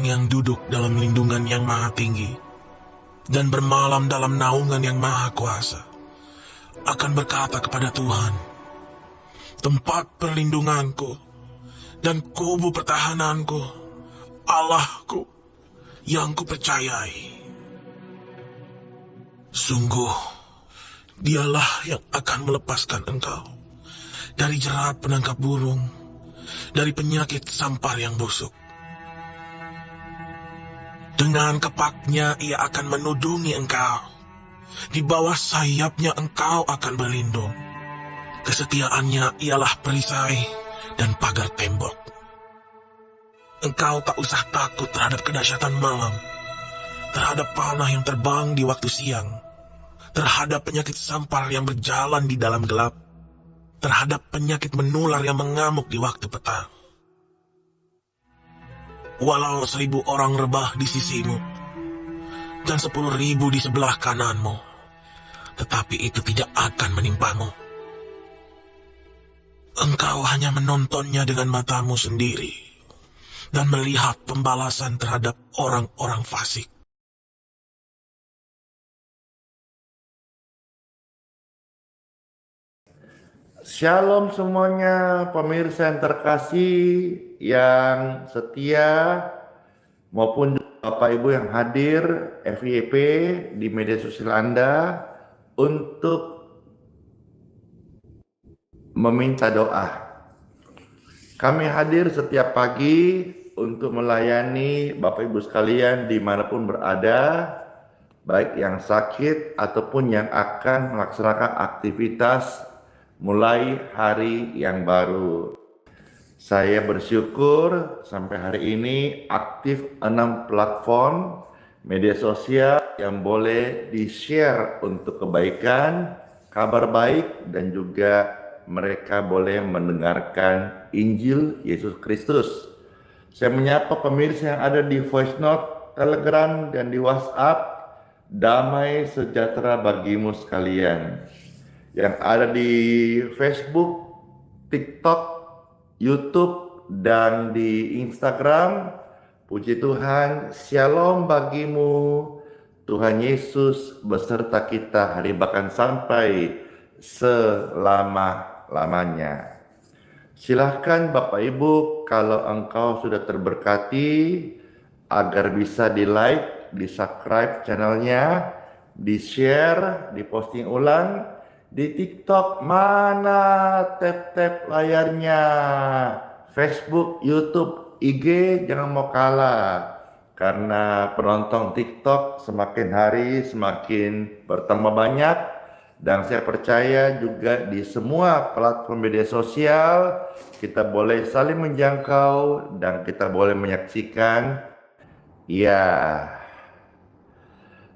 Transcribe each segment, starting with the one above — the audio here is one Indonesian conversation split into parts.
orang yang duduk dalam lindungan yang maha tinggi dan bermalam dalam naungan yang maha kuasa akan berkata kepada Tuhan, tempat perlindunganku dan kubu pertahananku, Allahku yang kupercayai. Sungguh, dialah yang akan melepaskan engkau dari jerat penangkap burung, dari penyakit sampar yang busuk. Dengan kepaknya ia akan menudungi engkau, di bawah sayapnya engkau akan berlindung. Kesetiaannya ialah perisai dan pagar tembok. Engkau tak usah takut terhadap kedahsyatan malam, terhadap panah yang terbang di waktu siang, terhadap penyakit sampar yang berjalan di dalam gelap, terhadap penyakit menular yang mengamuk di waktu petang. Walau 1000 orang rebah di sisimu, dan 10.000 di sebelah kananmu, tetapi itu tidak akan menimpamu. Engkau hanya menontonnya dengan matamu sendiri, dan melihat pembalasan terhadap orang-orang fasik. Shalom semuanya, pemirsa yang terkasih, yang setia, maupun Bapak Ibu yang hadir FYP di media sosial Anda untuk meminta doa. Kami hadir setiap pagi untuk melayani Bapak Ibu sekalian dimanapun berada, baik yang sakit ataupun yang akan melaksanakan aktivitas mulai hari yang baru. Saya bersyukur sampai hari ini aktif 6 platform media sosial yang boleh di-share untuk kebaikan, kabar baik, dan juga mereka boleh mendengarkan Injil Yesus Kristus. Saya menyapa pemirsa yang ada di Voice Note, Telegram, dan di WhatsApp. Damai sejahtera bagimu sekalian. Yang ada di Facebook, TikTok, YouTube, dan di Instagram. Puji Tuhan, shalom bagimu. Tuhan Yesus beserta kita hari bahkan sampai selama-lamanya. Silahkan Bapak Ibu, kalau engkau sudah terberkati, agar bisa di-like, di-subscribe channelnya, di-share, di-posting ulang. Di TikTok mana tap-tap layarnya, Facebook, YouTube, IG jangan mau kalah. Karena penonton TikTok semakin hari semakin bertambah banyak. Dan saya percaya juga di semua platform media sosial kita boleh saling menjangkau dan kita boleh menyaksikan. Ya,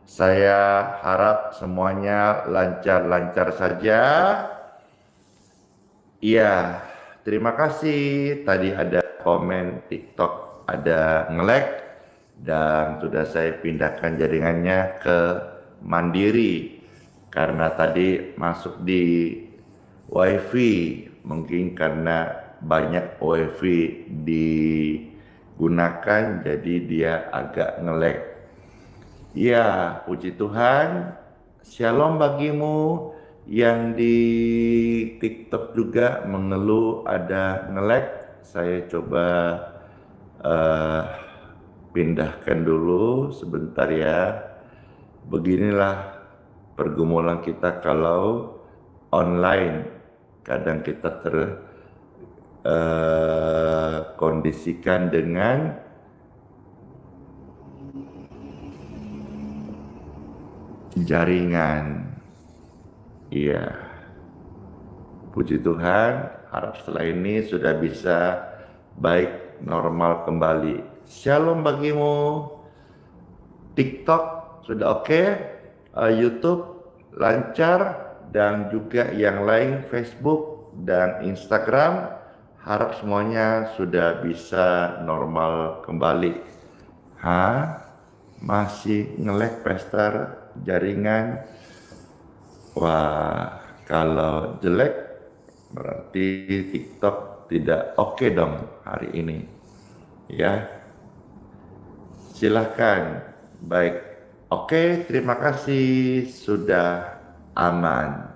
saya harap semuanya lancar-lancar saja. Iya, terima kasih. Tadi ada komen TikTok ada nge-lag dan sudah saya pindahkan jaringannya ke Mandiri karena tadi masuk di WiFi. Mungkin karena banyak WiFi digunakan jadi dia agak nge-lag. Ya, puji Tuhan, shalom bagimu yang di TikTok juga mengeluh ada nge-lag. Saya coba pindahkan dulu sebentar ya. Beginilah pergumulan kita kalau online. Kadang kita terkondisikan dengan jaringan. Iya, puji Tuhan, harap setelah ini sudah bisa baik normal kembali. Shalom bagimu. TikTok sudah oke, YouTube lancar, dan juga yang lain Facebook dan Instagram harap semuanya sudah bisa normal kembali. Masih nge-lag pester jaringan. Wah, kalau jelek berarti TikTok tidak oke dong hari ini. Ya. Silahkan. Baik. Oke, terima kasih. Sudah aman.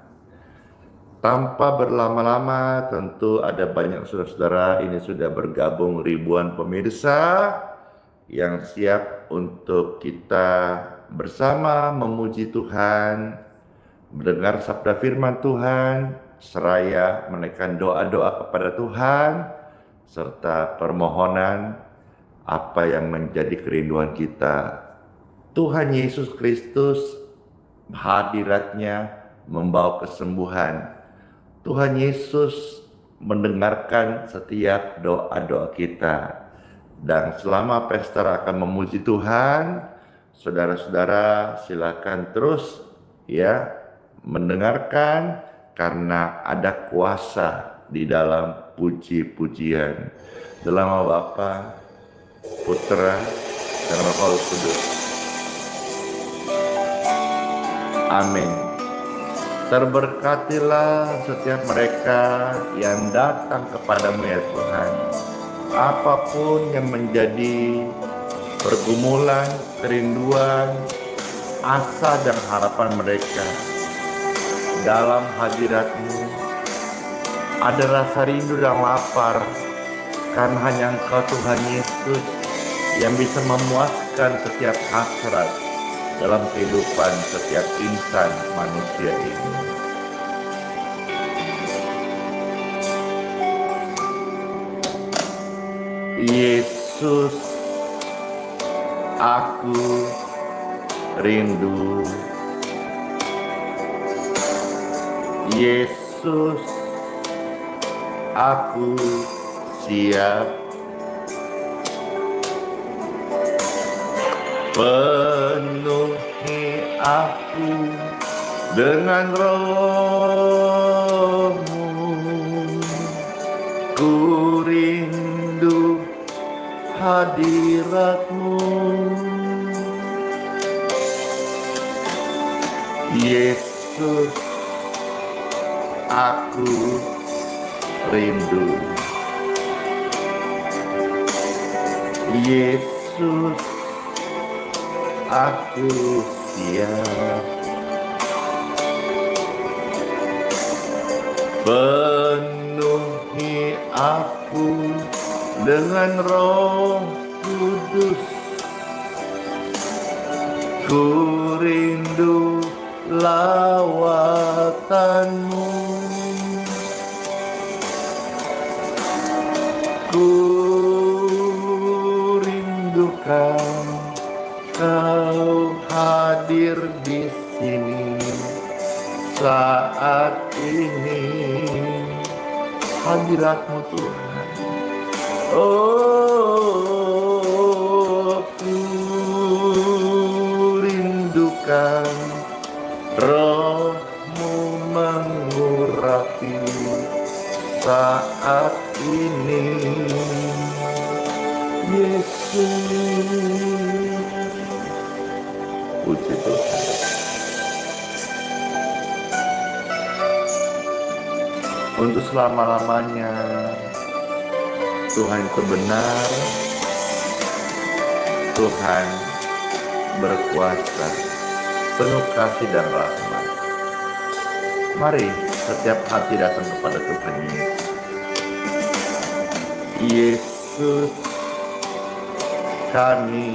Tanpa berlama-lama, tentu ada banyak saudara-saudara ini sudah bergabung ribuan pemirsa yang siap untuk kita bersama memuji Tuhan, mendengar sabda firman Tuhan, seraya menaikkan doa-doa kepada Tuhan, serta permohonan apa yang menjadi kerinduan kita. Tuhan Yesus Kristus hadiratnya membawa kesembuhan. Tuhan Yesus mendengarkan setiap doa-doa kita. Dan selama Pastor akan memuji Tuhan, saudara-saudara silakan terus ya mendengarkan karena ada kuasa di dalam puji-pujian. Dalam nama Bapa, Putra, dan Roh Kudus. Amin. Terberkatilah setiap mereka yang datang kepadamu ya Tuhan. Apapun yang menjadi pergumulan, kerinduan, asa dan harapan mereka dalam hadirat-Mu, ada rasa rindu dan lapar, karena hanya Engkau Tuhan Yesus yang bisa memuaskan setiap hasrat dalam kehidupan setiap insan manusia ini. Yesus, aku rindu. Yesus, aku siap. Penuhi aku dengan Roh-Mu. Ku rindu hadirat-Mu. Yesus, aku rindu. Yesus, aku siap. Penuhi aku dengan Roh Kudus. Ku rindu lawatan-Mu. Ku rindukan Kau hadir di sini saat ini. Hadirat-Mu Tuhan. Oh, ku rindukan Roh-Mu mengurapi saat ini. Yesus, puji Tuhan. Untuk selama-lamanya Tuhan itu benar, Tuhan berkuasa, penuh kasih dan rahmat. Mari setiap hati datang kepada Tuhan Yesus. Yesus, kami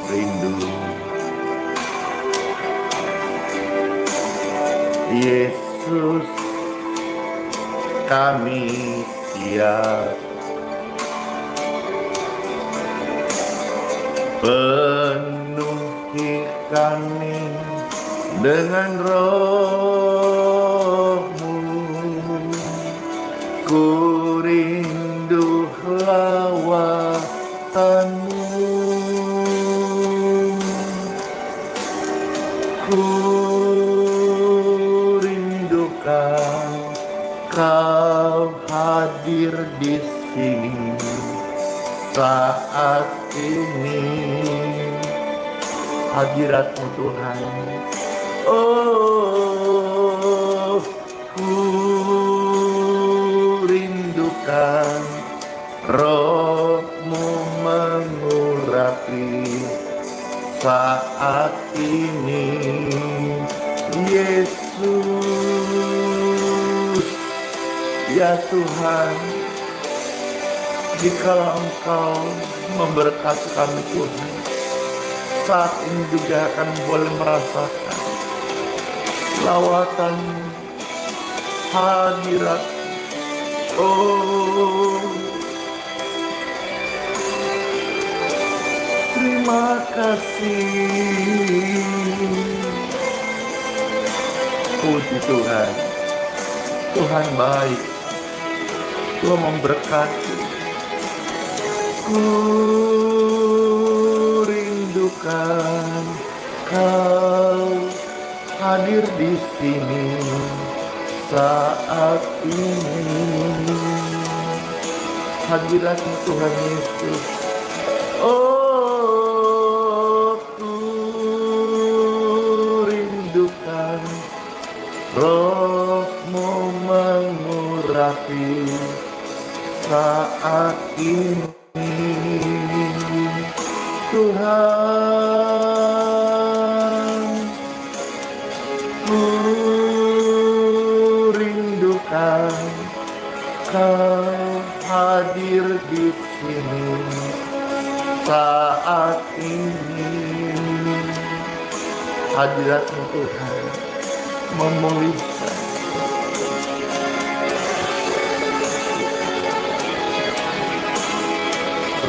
rindu. Yesus, kami siap. Penuhi kami dengan Roh-Mu. Ku rindu lawatan-Mu. Ku rindukan Kau hadir di sini saat ini. Hadirat-Mu Tuhan. Oh, ku rindukan Roh-Mu mengurapi saat ini. Yesus, ya Tuhan, jikalau Engkau memberkati kami Tuhan, saat ini juga akan boleh merasakan lawatan hadirat. Oh, terima kasih. Puji Tuhan, Tuhan baik, Tuhan memberkati. Ku rindukan Kau hadir di sini saat ini. Hadirat-Mu Tuhan Yesus. Oh, ku rindukan Roh-Mu mengurapi saat ini. Tuhan, ku rindukan Kau hadir di sini saat ini. Hadirat-Mu Tuhan memulihkan.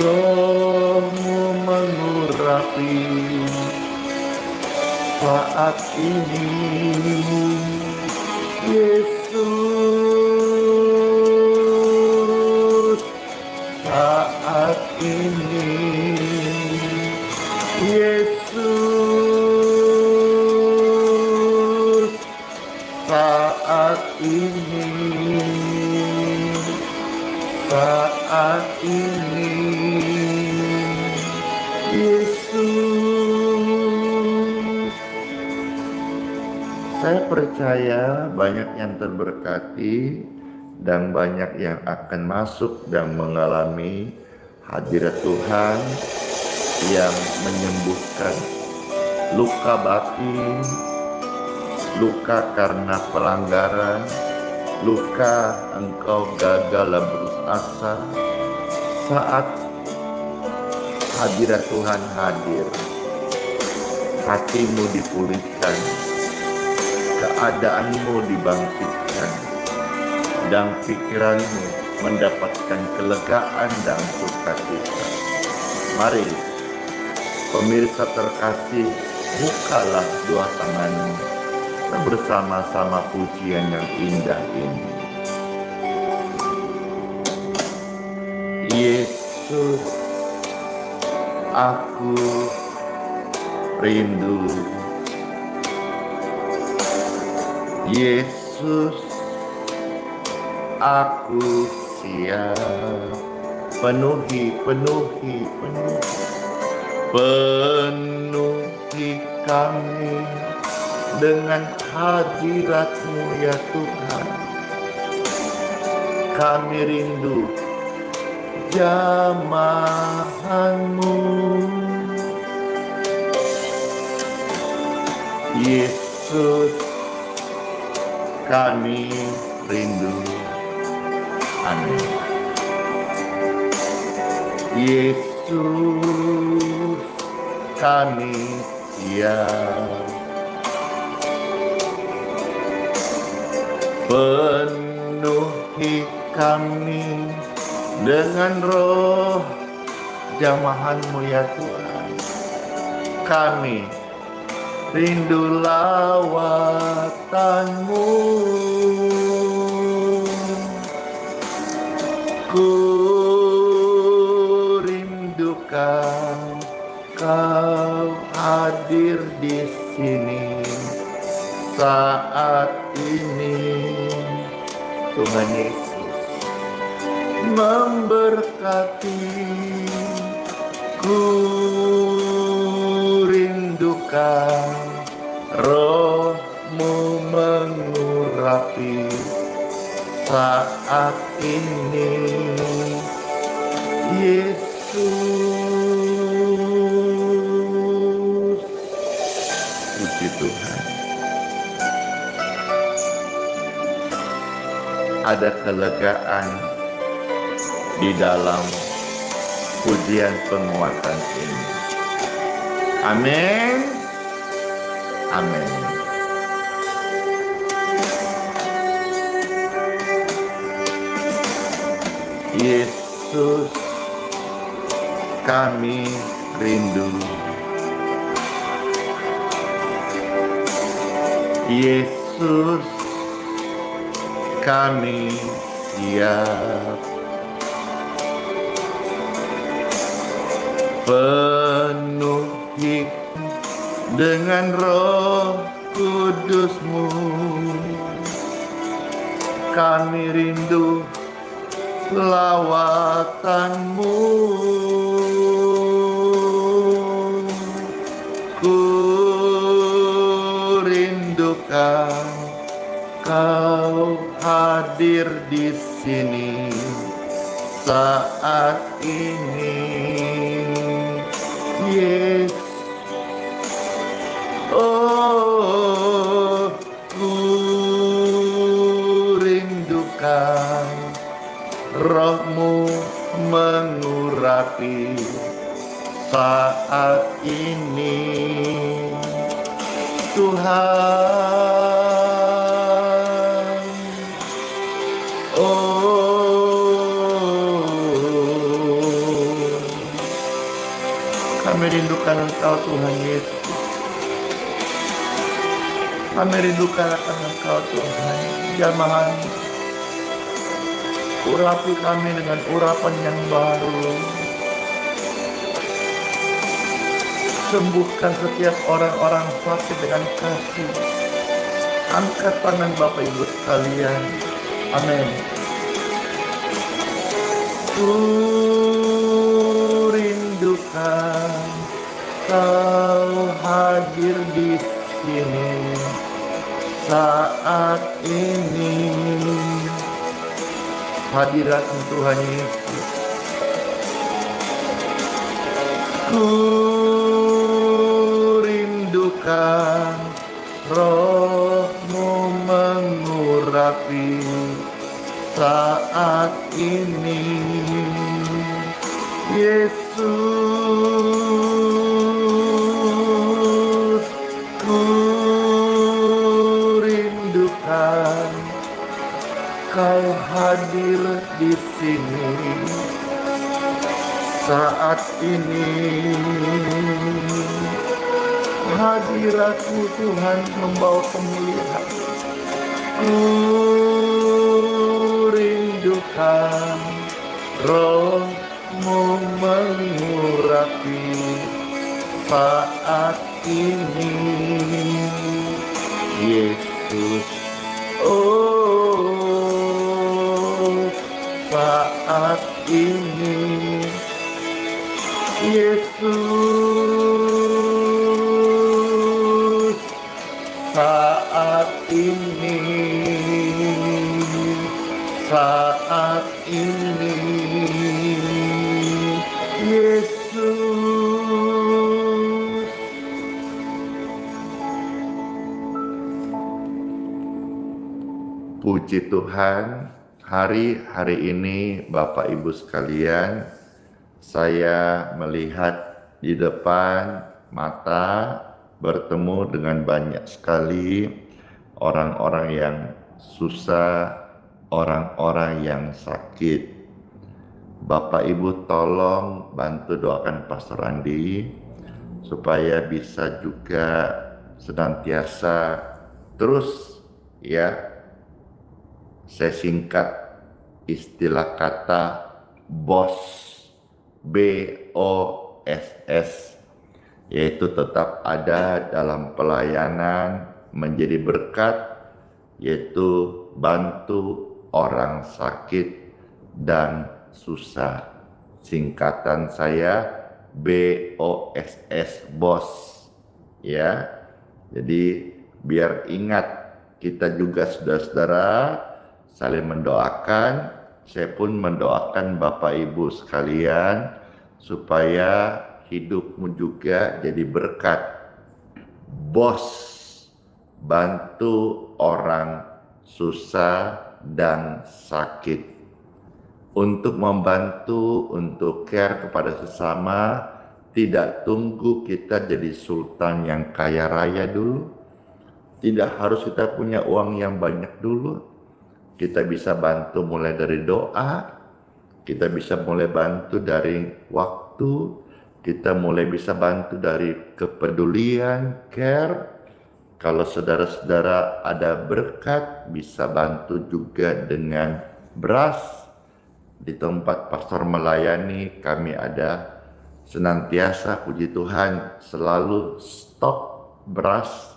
Roh-Mu mengurapi saat ini. Yesus, saat ini. Yesus, saat ini. Saat ini. Yesus, saya percaya banyak yang terberkati dan banyak yang akan masuk dan mengalami hadirat Tuhan yang menyembuhkan luka batin, luka karena pelanggaran, luka engkau gagal dan putus asa. Saat hadirat Tuhan hadir, hatimu dipulihkan, keadaanmu dibangkitkan, dan pikiranmu mendapatkan kelegaan dan sukacita. Mari, pemirsa terkasih, bukalah dua tanganmu bersama-sama pujian yang indah ini. Yesus, aku rindu. Yesus, aku siap. Penuhi kami dengan hadirat-Mu ya Tuhan. Kami rindu jamahan-Mu. Yesus, kami rindu. Amin. Yesus, kami siap. Penuhi kami dengan roh jamahan-Mu ya Tuhan. Kami rindu lawatan-Mu. Ku rindukan Kau hadir di sini saat ini. Tuhan Yesus memberkati. Ku rindukan Roh-Mu mengurapi saat ini. Yesus, puji Tuhan. Ada kelegaan di dalam pujian penguatan ini. Amin. Amin. Yesus, kami rindu. Yesus, kami siap. Penuhi dengan Roh Kudus-Mu. Kami rindu lawatan-Mu. Ku rindukan Kau hadir di sini saat ini. Yes. Oh, ku rindukan Roh-Mu mengurapi saat ini, Tuhan. Oh, kami rindukan Engkau, Tuhan Yesus. Kami rindukan akan Engkau, Tuhan. Jamahan, urapi kami dengan urapan yang baru. Sembuhkan setiap orang-orang sakit dengan kasih. Angkat tangan Bapak Ibu sekalian. Amin. Ku rindukan Kau hadir di sini saat ini. Hadirat Tuhan Yesus. Ku rindukan Roh-Mu mengurapi saat ini, Yesus. Ku rindukan Kau hadir di sini saat ini. Hadirat-Mu Tuhan membawa pemulihan. Ku rindukan Roh-Mu mengurapi saat ini, Yesus. Oh, saat ini, Yesus. Saat ini, saat ini, Yesus. Puji Tuhan, hari ini Bapak Ibu sekalian, saya melihat di depan mata bertemu dengan banyak sekali orang-orang yang susah, orang-orang yang sakit. Bapak Ibu tolong bantu doakan Pastor Andi supaya bisa juga senantiasa terus, ya, saya singkat istilah kata BOSS, BOSS, yaitu tetap ada dalam pelayanan, menjadi berkat, yaitu bantu orang sakit dan susah. Singkatan saya BOSS, BOSS, ya. Jadi biar ingat, kita juga saudara-saudara saling mendoakan. Saya pun mendoakan Bapak Ibu sekalian supaya hidupmu juga jadi berkat. BOSS, bantu orang susah dan sakit. Untuk membantu, untuk care kepada sesama, tidak tunggu kita jadi sultan yang kaya raya dulu. Tidak harus kita punya uang yang banyak dulu. Kita bisa bantu mulai dari doa, kita bisa mulai bantu dari waktu, kita mulai bisa bantu dari kepedulian, care. Kalau saudara-saudara ada berkat, bisa bantu juga dengan beras. Di tempat pastor melayani, kami ada senantiasa, puji Tuhan, selalu stok beras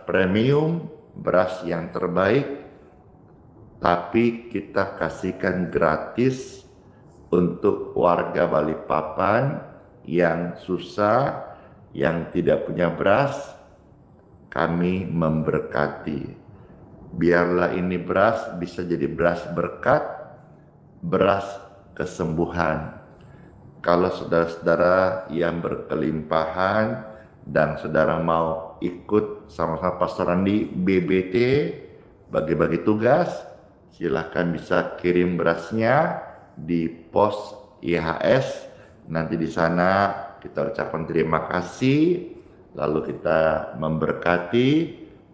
premium, beras yang terbaik, tapi kita kasihkan gratis untuk warga Balikpapan yang susah, yang tidak punya beras. Kami memberkati. Biarlah ini beras bisa jadi beras berkat, beras kesembuhan. Kalau saudara-saudara yang berkelimpahan dan saudara mau ikut sama-sama Pastor Andi BBT bagi-bagi tugas, silahkan bisa kirim berasnya di pos IHS. Nanti di sana kita ucapkan terima kasih, lalu kita memberkati,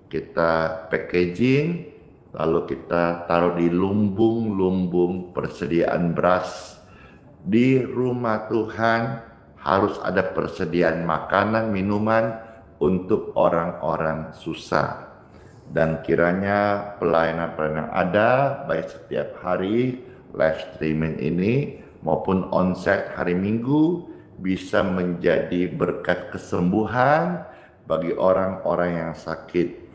kita packaging, lalu kita taruh di lumbung-lumbung persediaan beras. Di rumah Tuhan harus ada persediaan makanan, minuman untuk orang-orang susah. Dan kiranya pelayanan-pelayanan ada, baik setiap hari live streaming ini maupun onsite hari Minggu, bisa menjadi berkat kesembuhan bagi orang-orang yang sakit.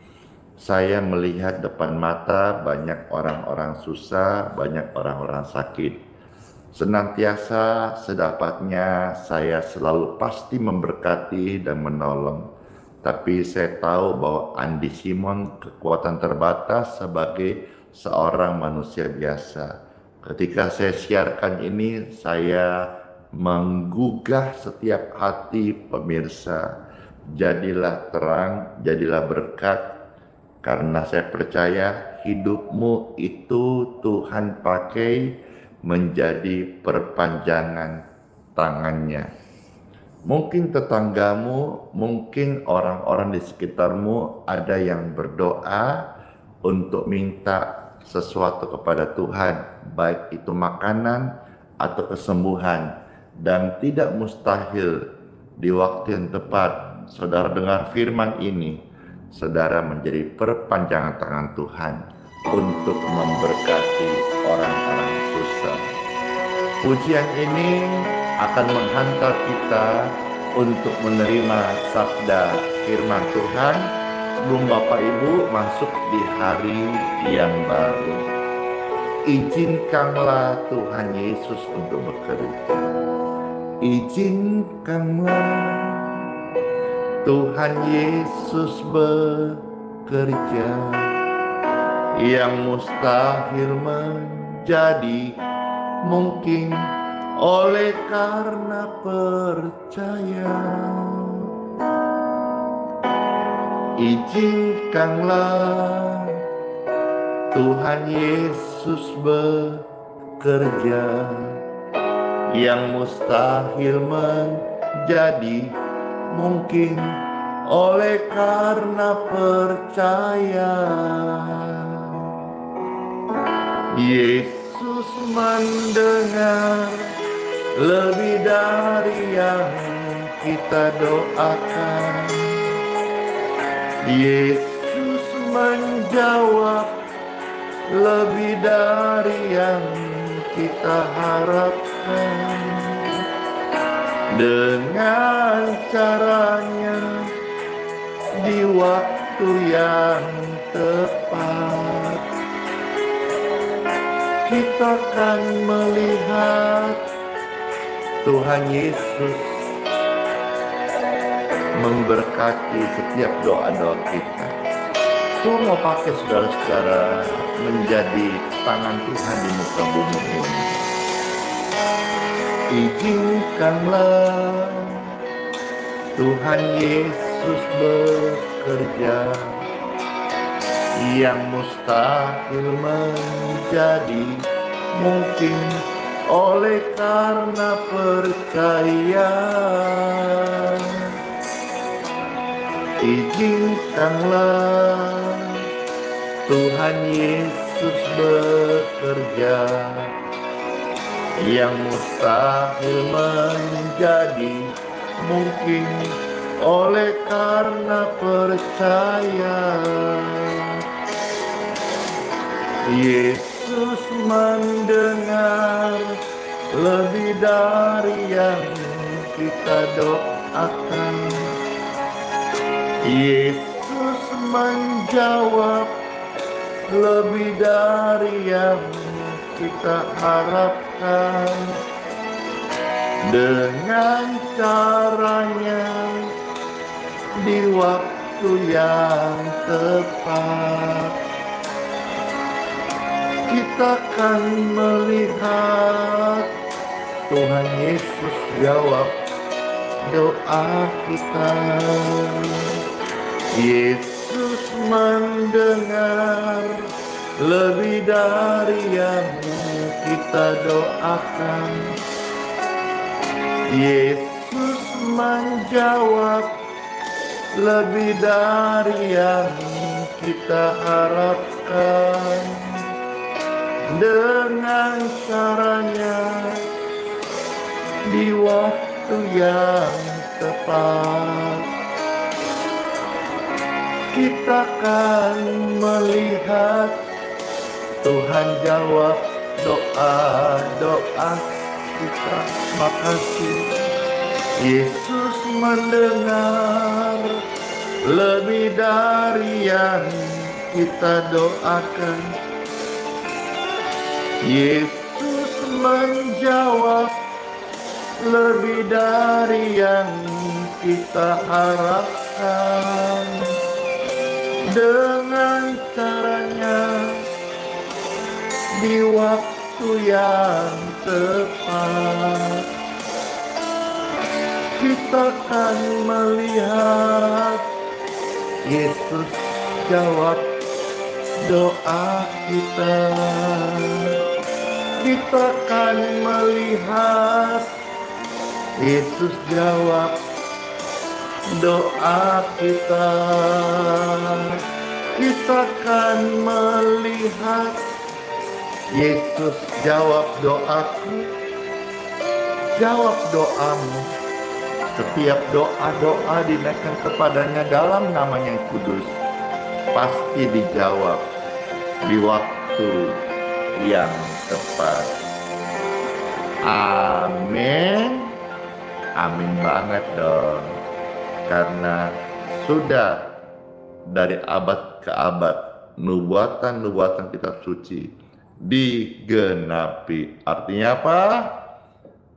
Saya melihat depan mata banyak orang-orang susah, banyak orang-orang sakit. Senantiasa sedapatnya saya selalu pasti memberkati dan menolong. Tapi saya tahu bahwa Andi Simon kekuatan terbatas sebagai seorang manusia biasa. Ketika saya siarkan ini, saya menggugah setiap hati pemirsa. Jadilah terang, jadilah berkat. Karena saya percaya hidupmu itu Tuhan pakai menjadi perpanjangan tangannya. Mungkin tetanggamu, mungkin orang-orang di sekitarmu ada yang berdoa untuk minta sesuatu kepada Tuhan, baik itu makanan atau kesembuhan. Dan tidak mustahil di waktu yang tepat saudara dengar firman ini, saudara menjadi perpanjangan tangan Tuhan untuk memberkati orang-orang susah. Pujian ini akan menghantar kita untuk menerima sabda firman Tuhan sebelum Bapak Ibu masuk di hari yang baru. Izinkanlah Tuhan Yesus untuk bekerja. Izinkanlah Tuhan Yesus bekerja, yang mustahil menjadi mungkin oleh karena percaya. Izinkanlah Tuhan Yesus bekerja, yang mustahil menjadi mungkin oleh karena percaya. Yesus mendengar lebih dari yang kita doakan. Yesus menjawab lebih dari yang kita harapkan. Dengan caranya di waktu yang tepat, kita akan melihat Tuhan Yesus memberkati setiap doa-doa kita. Tuhan mau pakai saudara-saudara menjadi tangan Tuhan di muka bumi ini. Izinkanlah Tuhan Yesus bekerja, bekerja, yang mustahil menjadi mungkin oleh karena percaya. Izinkanlah Tuhan Yesus bekerja, yang mustahil menjadi mungkin oleh karena percaya. Yesus mendengar lebih dari yang kita doakan. Yesus menjawab lebih dari yang kita harapkan. Dengan caranya di waktu yang tepat, kita akan melihat Tuhan Yesus jawab doa kita. Yesus mendengar lebih dari yang kita doakan. Yesus menjawab lebih dari yang kita harapkan. Dengan caranya di waktu yang tepat, kita akan melihat Tuhan jawab doa-doa kita. Makasih Yesus mendengar lebih dari yang kita doakan. Yesus menjawab lebih dari yang kita harapkan. Dengan caranya di waktu yang tepat, kita akan melihat Yesus jawab doa kita. Kita akan melihat Yesus jawab doa kita. Kita akan melihat Yesus jawab doaku, jawab doamu. Setiap doa-doa dinaikkan kepadanya dalam namanya yang kudus, pasti dijawab di waktu yang tepat. Amin. Amin banget dong. Karena sudah dari abad ke abad nubuatan-nubuatan kitab suci digenapi. Artinya apa?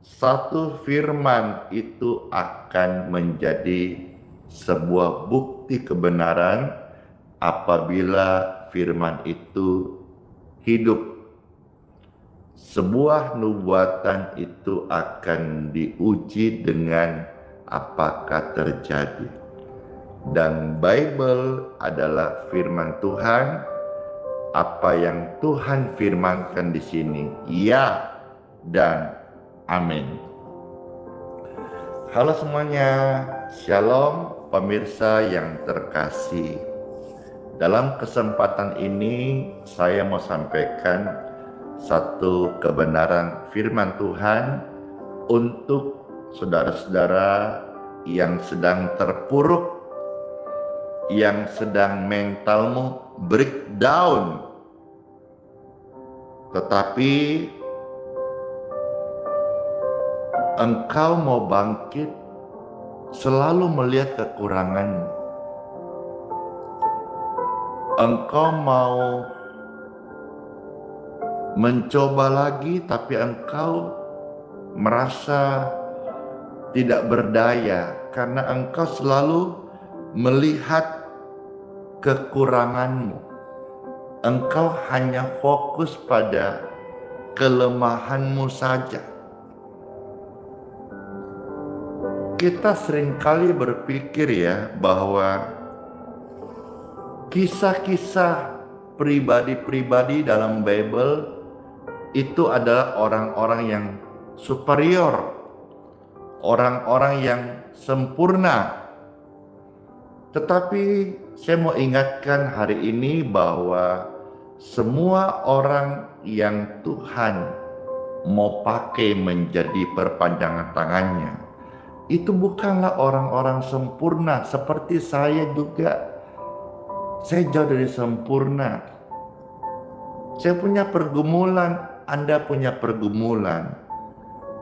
Satu firman itu akan menjadi sebuah bukti kebenaran apabila firman itu hidup. Sebuah nubuatan itu akan diuji dengan apakah terjadi. Dan Bible adalah firman Tuhan. Apa yang Tuhan firmankan di sini, ya dan amin. Halo semuanya, shalom pemirsa yang terkasih. Dalam kesempatan ini saya mau sampaikan satu kebenaran firman Tuhan untuk saudara-saudara yang sedang terpuruk, yang sedang mentalmu breakdown, tetapi engkau mau bangkit, selalu melihat kekuranganmu. Engkau mau mencoba lagi, tapi engkau merasa tidak berdaya karena engkau selalu melihat kekuranganmu. Engkau hanya fokus pada kelemahanmu saja. Kita seringkali berpikir ya bahwa Kisah-kisah pribadi-pribadi dalam Bible itu adalah orang-orang yang superior, orang-orang yang sempurna. Tetapi saya mau ingatkan hari ini bahwa semua orang yang Tuhan mau pakai menjadi perpanjangan tangannya, itu bukanlah orang-orang sempurna seperti saya juga. Saya jauh dari sempurna. Saya punya pergumulan, Anda punya pergumulan.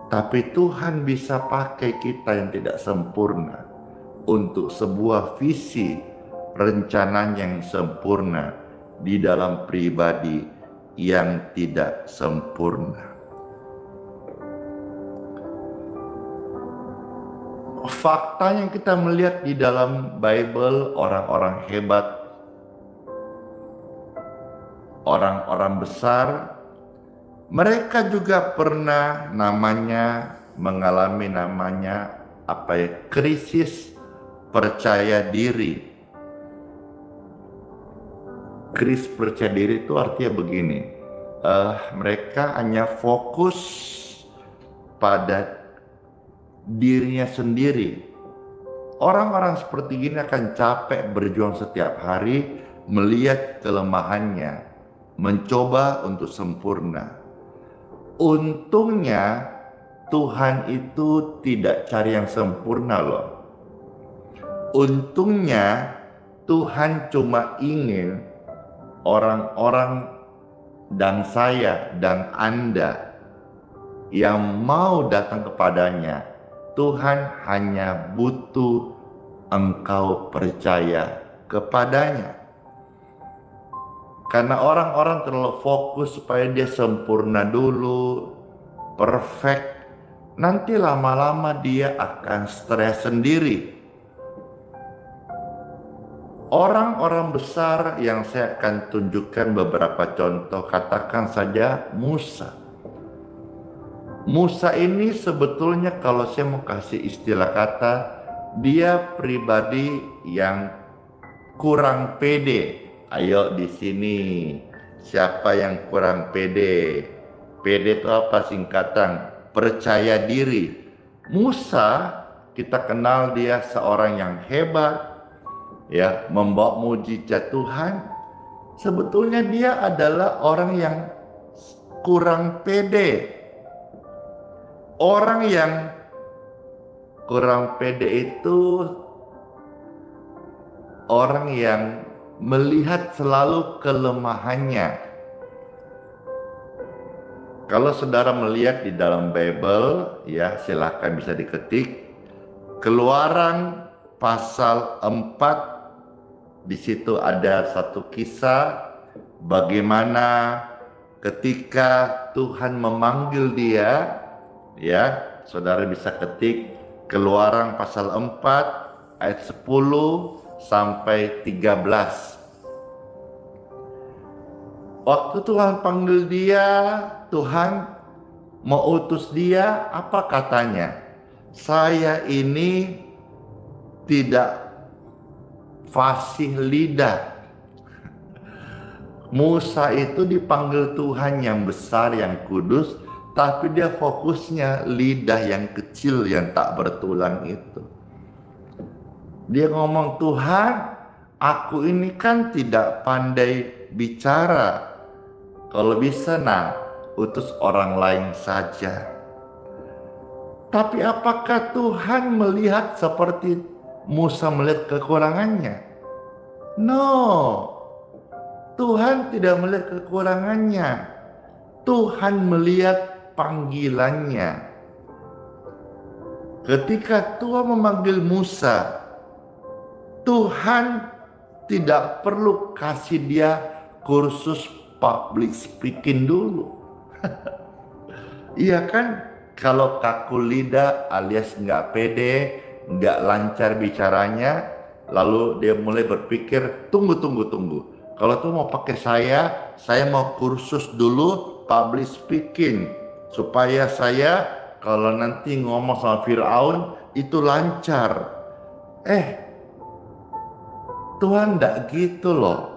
Tapi Tuhan bisa pakai kita yang tidak sempurna untuk sebuah visi, rencana yang sempurna di dalam pribadi yang tidak sempurna. Fakta yang kita melihat di dalam Bible, orang-orang hebat, orang-orang besar, mereka juga pernah mengalami krisis percaya diri. Krisis percaya diri itu artinya begini, mereka hanya fokus pada dirinya sendiri. Orang-orang seperti ini akan capek berjuang setiap hari, melihat kelemahannya, mencoba untuk sempurna. Untungnya Tuhan itu tidak cari yang sempurna loh. Untungnya Tuhan cuma ingin orang-orang dan saya dan Anda yang mau datang kepadanya. Tuhan hanya butuh engkau percaya kepadanya. Karena orang-orang terlalu fokus supaya dia sempurna dulu, perfect. Nanti lama-lama dia akan stres sendiri. Orang-orang besar yang saya akan tunjukkan beberapa contoh, katakan saja Musa. Musa ini sebetulnya kalau saya mau kasih istilah kata, dia pribadi yang kurang pede. Ayo di sini, siapa yang kurang pede? Pede itu apa singkatan? Percaya diri. Musa, kita kenal dia seorang yang hebat, ya, membawa mujizat Tuhan. Sebetulnya dia adalah orang yang kurang pede. Orang yang kurang pede itu orang yang melihat selalu kelemahannya. Kalau saudara melihat di dalam Bible, ya silakan bisa diketik Keluaran pasal 4. Di situ ada satu kisah bagaimana ketika Tuhan memanggil dia. Ya, saudara bisa ketik Keluaran pasal 4 ayat 10 sampai 13. Waktu Tuhan panggil dia, Tuhan mau utus dia, apa katanya? Saya ini tidak fasih lidah. Musa itu dipanggil Tuhan yang besar, yang kudus, tapi dia fokusnya lidah yang kecil yang tak bertulang itu. Dia ngomong, Tuhan, aku ini kan tidak pandai bicara. Kalau bisa utus orang lain saja. Tapi apakah Tuhan melihat seperti Musa melihat kekurangannya? No, Tuhan tidak melihat kekurangannya. Tuhan melihat panggilannya. Ketika Tuhan memanggil Musa, Tuhan tidak perlu kasih dia kursus public speaking dulu. Iya kan? Kalau kaku lidah alias nggak pede, nggak lancar bicaranya, lalu dia mulai berpikir, tunggu. Kalau tuh mau pakai saya mau kursus dulu public speaking, supaya saya kalau nanti ngomong sama Firaun itu lancar. Tuhan nggak gitu loh.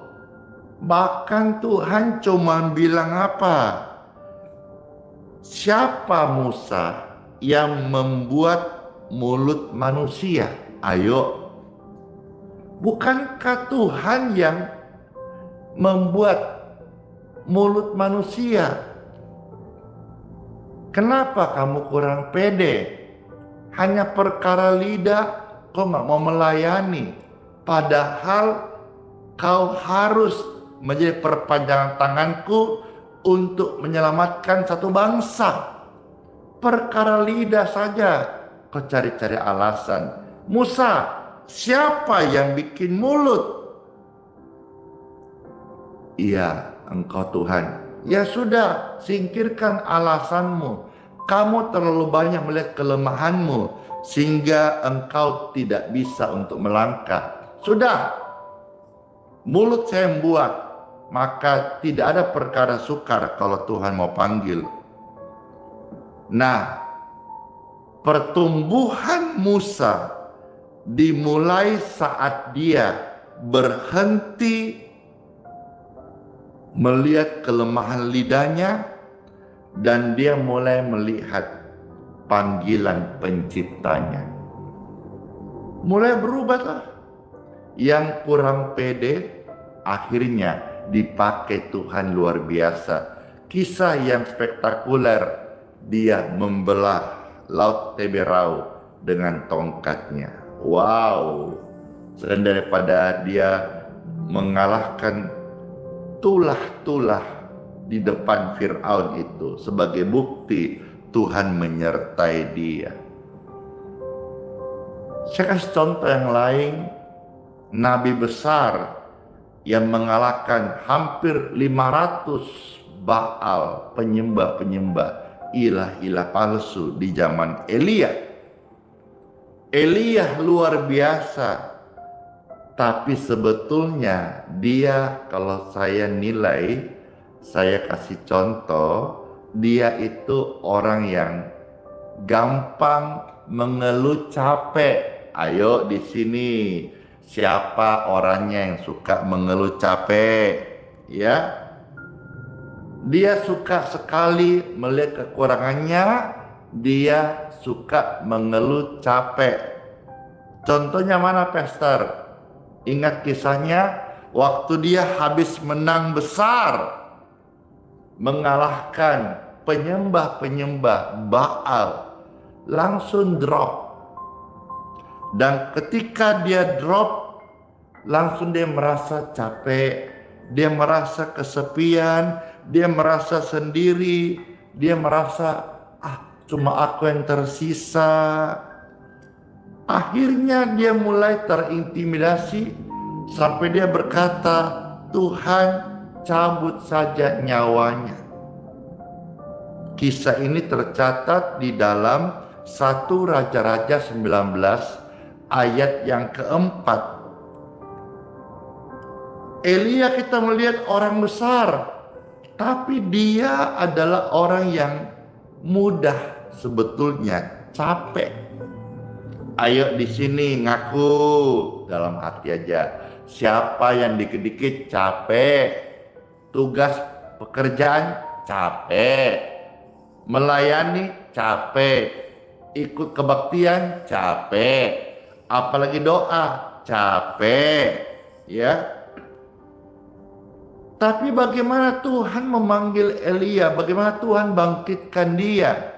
Bahkan Tuhan cuma bilang apa? Siapa Musa yang membuat mulut manusia? Ayo. Bukankah Tuhan yang membuat mulut manusia? Kenapa kamu kurang pede? Hanya perkara lidah kau nggak mau melayani. Padahal kau harus menjadi perpanjangan tanganku untuk menyelamatkan satu bangsa. Perkara lidah saja kau cari-cari alasan. Musa, siapa yang bikin mulut? Iya, engkau Tuhan. Ya sudah, singkirkan alasanmu. Kamu terlalu banyak melihat kelemahanmu sehingga engkau tidak bisa untuk melangkah. Sudah, mulut saya yang buat, maka tidak ada perkara sukar kalau Tuhan mau panggil. Nah, pertumbuhan Musa dimulai saat dia berhenti melihat kelemahan lidahnya dan dia mulai melihat panggilan penciptanya. Mulai berubahlah. Yang kurang pede akhirnya dipakai Tuhan luar biasa. Kisah yang spektakuler, dia membelah laut Teberau dengan tongkatnya. Wow. Selain daripada dia mengalahkan tulah-tulah di depan Fir'aun itu, sebagai bukti Tuhan menyertai dia. Saya kasih contoh yang lain. Nabi besar yang mengalahkan hampir 500 Baal, penyembah-penyembah ilah-ilah palsu di zaman Elia. Elia luar biasa. Tapi sebetulnya dia, kalau saya nilai, saya kasih contoh, dia itu orang yang gampang mengeluh capek. Ayo di sini, siapa orangnya yang suka mengeluh capek? Ya, dia suka sekali melihat kekurangannya, dia suka mengeluh capek. Contohnya mana, Pastor? Ingat kisahnya waktu dia habis menang besar, mengalahkan penyembah-penyembah Baal, langsung drop. Dan ketika dia drop, langsung dia merasa capek, dia merasa kesepian, dia merasa sendiri, dia merasa cuma aku yang tersisa. Akhirnya dia mulai terintimidasi sampai dia berkata, Tuhan cabut saja nyawanya. Kisah ini tercatat di dalam 1 Raja-Raja 19 ayat yang keempat. Elia kita melihat orang besar, tapi dia adalah orang yang mudah sebetulnya, capek. Ayo di sini ngaku dalam hati aja. Siapa yang dikit-dikit capek, tugas pekerjaan capek, melayani capek, ikut kebaktian capek, apalagi doa capek, ya. Tapi bagaimana Tuhan memanggil Elia? Bagaimana Tuhan bangkitkan dia?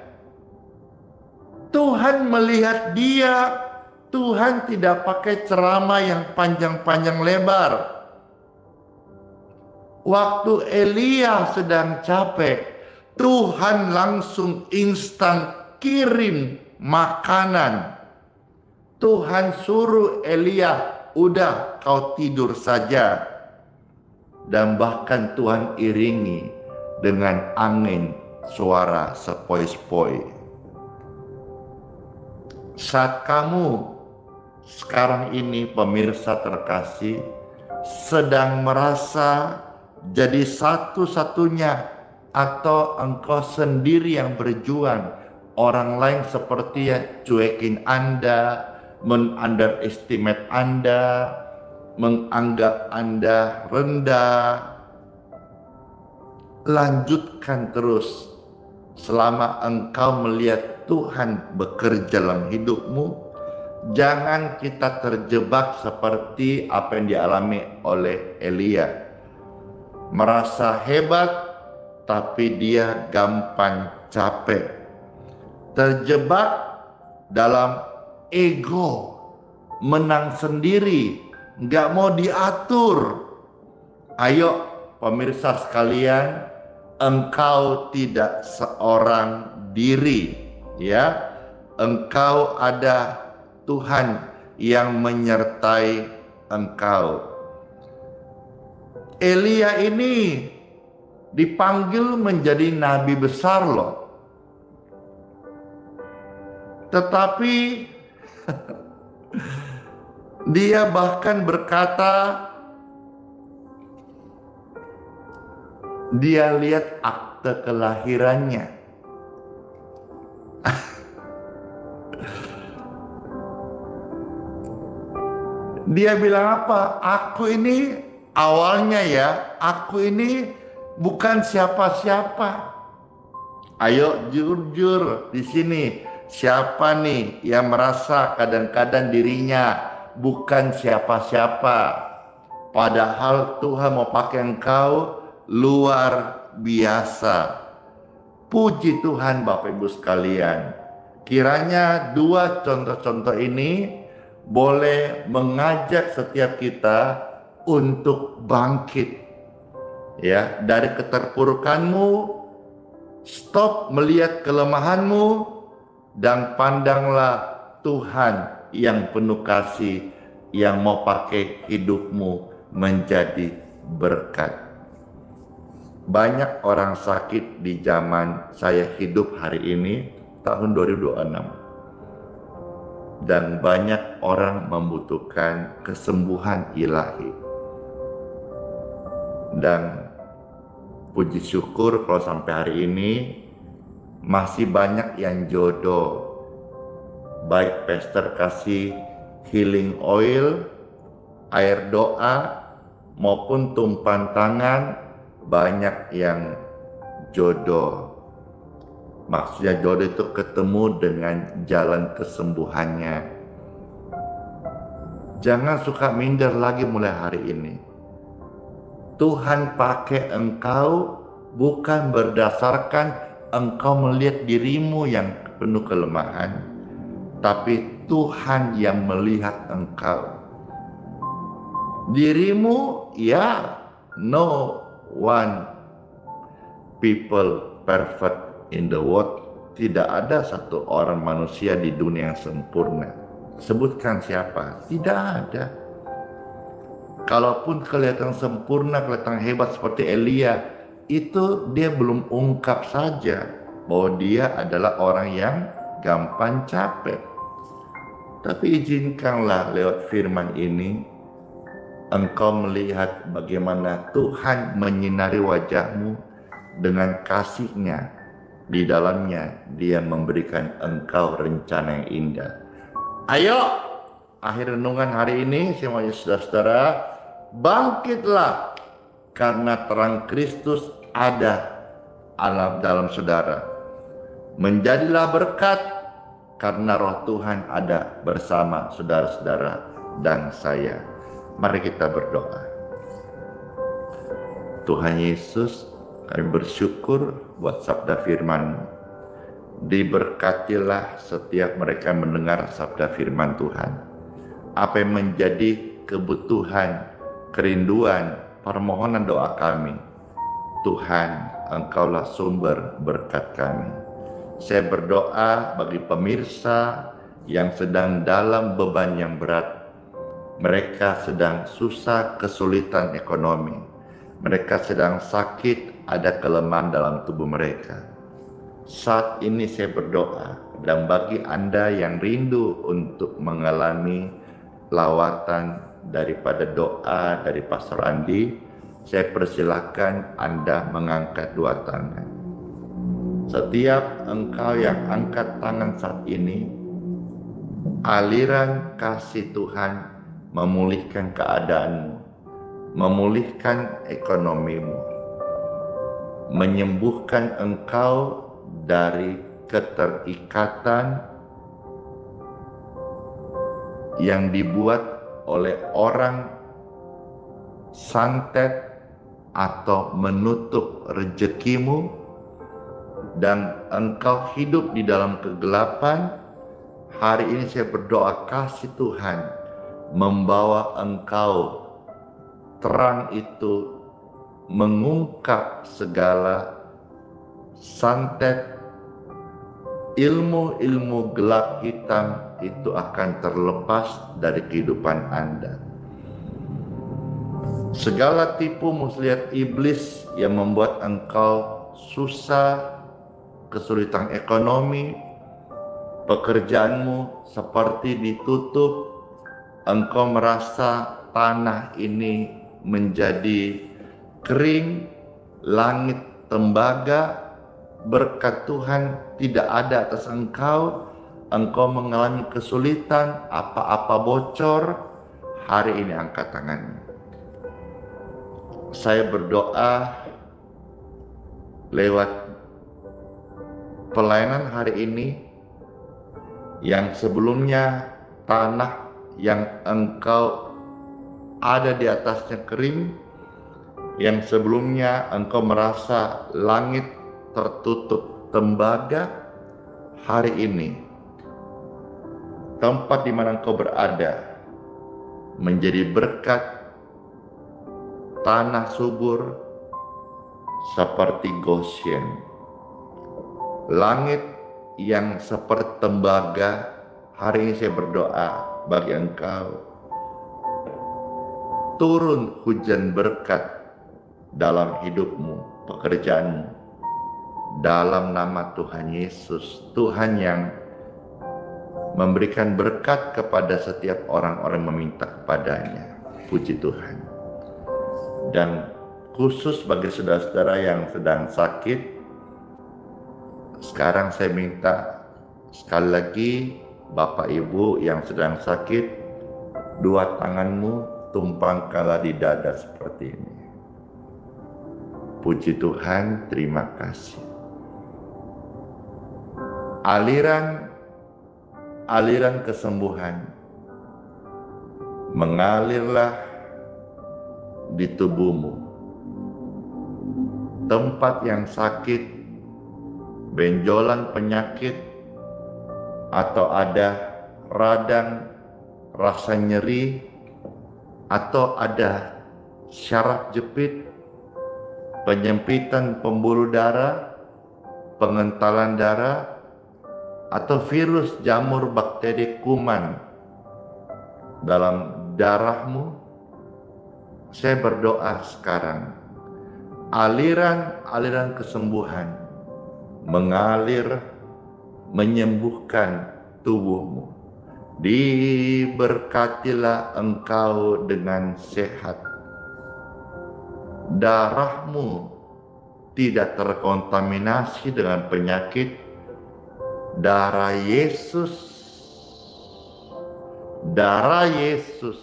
Tuhan melihat dia. Tuhan tidak pakai ceramah yang panjang-panjang lebar. Waktu Elia sedang capek, Tuhan langsung instan kirim makanan. Tuhan suruh Elia, udah kau tidur saja. Dan bahkan Tuhan iringi dengan angin suara sepoi-sepoi. Saat kamu sekarang ini, pemirsa terkasih, sedang merasa jadi satu-satunya atau engkau sendiri yang berjuang, orang lain seperti cuekin Anda, men-underestimate Anda, menganggap Anda rendah, lanjutkan terus. Selama engkau melihat Tuhan bekerja dalam hidupmu, jangan kita terjebak seperti apa yang dialami oleh Elia. Merasa hebat, tapi dia gampang capek. Terjebak dalam ego, menang sendiri, nggak mau diatur. Ayo pemirsa sekalian, engkau tidak seorang diri, ya. Engkau ada Tuhan yang menyertai engkau. Elia ini dipanggil menjadi nabi besar loh. Tetapi dia bahkan berkata, dia lihat akte kelahirannya. Dia bilang apa? Aku ini awalnya ya, aku ini bukan siapa-siapa. Ayo jujur di sini, siapa nih yang merasa kadang-kadang dirinya bukan siapa-siapa, padahal Tuhan mau pakai engkau luar biasa. Puji Tuhan Bapak Ibu sekalian. Kiranya dua contoh-contoh ini boleh mengajak setiap kita untuk bangkit. Ya, dari keterpurukanmu, stop melihat kelemahanmu dan pandanglah Tuhan yang penuh kasih yang mau pakai hidupmu menjadi berkat. Banyak orang sakit di zaman saya hidup hari ini, tahun 2026. Dan banyak orang membutuhkan kesembuhan ilahi. Dan puji syukur kalau sampai hari ini masih banyak yang jodoh. Baik pastor kasih healing oil, air doa, maupun tumpahan tangan, banyak yang jodoh. Maksudnya jodoh itu ketemu dengan jalan kesembuhannya. Jangan suka minder lagi mulai hari ini. Tuhan pakai engkau bukan berdasarkan engkau melihat dirimu yang penuh kelemahan, tapi Tuhan yang melihat engkau. Dirimu, ya, no one people perfect in the world. Tidak ada satu orang manusia di dunia yang sempurna. Sebutkan siapa? Tidak ada. Kalaupun kelihatan sempurna, kelihatan hebat seperti Elia, itu dia belum ungkap saja bahwa dia adalah orang yang gampang capek. Tapi izinkanlah lewat firman ini engkau melihat bagaimana Tuhan menyinari wajahmu dengan kasih-Nya. Di dalamnya dia memberikan engkau rencana yang indah. Ayo, akhir renungan hari ini semuanya saudara-saudara, bangkitlah karena terang Kristus ada dalam saudara. Menjadilah berkat karena roh Tuhan ada bersama saudara-saudara dan saya. Mari kita berdoa. Tuhan Yesus, kami bersyukur buat sabda firman. Diberkatilah setiap mereka mendengar sabda firman Tuhan. Apa yang menjadi kebutuhan, kerinduan, permohonan doa kami, Tuhan, Engkaulah sumber berkat kami. Saya berdoa bagi pemirsa yang sedang dalam beban yang berat. Mereka sedang susah, kesulitan ekonomi. Mereka sedang sakit, ada kelemahan dalam tubuh mereka. Saat ini saya berdoa, dan bagi Anda yang rindu untuk mengalami lawatan daripada doa dari Pastor Andi, saya persilahkan Anda mengangkat dua tangan. Setiap engkau yang angkat tangan saat ini, aliran kasih Tuhan memulihkan keadaanmu, memulihkan ekonomimu, menyembuhkan engkau dari keterikatan yang dibuat oleh orang santet atau menutup rezekimu, dan engkau hidup di dalam kegelapan. Hari ini saya berdoa, kasih Tuhan membawa engkau terang itu, mengungkap segala santet, ilmu-ilmu gelap hitam itu akan terlepas dari kehidupan Anda. Segala tipu muslihat iblis yang membuat engkau susah, kesulitan ekonomi, pekerjaanmu seperti ditutup, engkau merasa tanah ini menjadi kering, langit tembaga, berkat Tuhan tidak ada atas engkau, engkau mengalami kesulitan, apa-apa bocor. Hari ini angkat tanganmu. Saya berdoa lewat pelayanan hari ini, yang sebelumnya tanah yang engkau ada di atasnya kering, yang sebelumnya engkau merasa langit tertutup tembaga, hari ini tempat di mana engkau berada menjadi berkat, tanah subur seperti Goshen. Langit yang seperti tembaga, hari ini saya berdoa bagi engkau, turun hujan berkat dalam hidupmu, pekerjaanmu, dalam nama Tuhan Yesus. Tuhan yang memberikan berkat kepada setiap orang-orang yang meminta kepadanya. Puji Tuhan. Dan khusus bagi saudara-saudara yang sedang sakit, sekarang saya minta sekali lagi, Bapak Ibu yang sedang sakit, dua tanganmu tumpangkanlah di dada seperti ini. Puji Tuhan, terima kasih. Aliran kesembuhan mengalirlah di tubuhmu. Tempat yang sakit, benjolan penyakit, atau ada radang, rasa nyeri, atau ada syaraf jepit, penyempitan pembuluh darah, pengentalan darah, atau virus, jamur, bakteri, kuman dalam darahmu, saya berdoa sekarang, aliran kesembuhan mengalir, menyembuhkan tubuhmu. Diberkatilah engkau dengan sehat. Darahmu tidak terkontaminasi dengan penyakit. Darah Yesus, darah Yesus,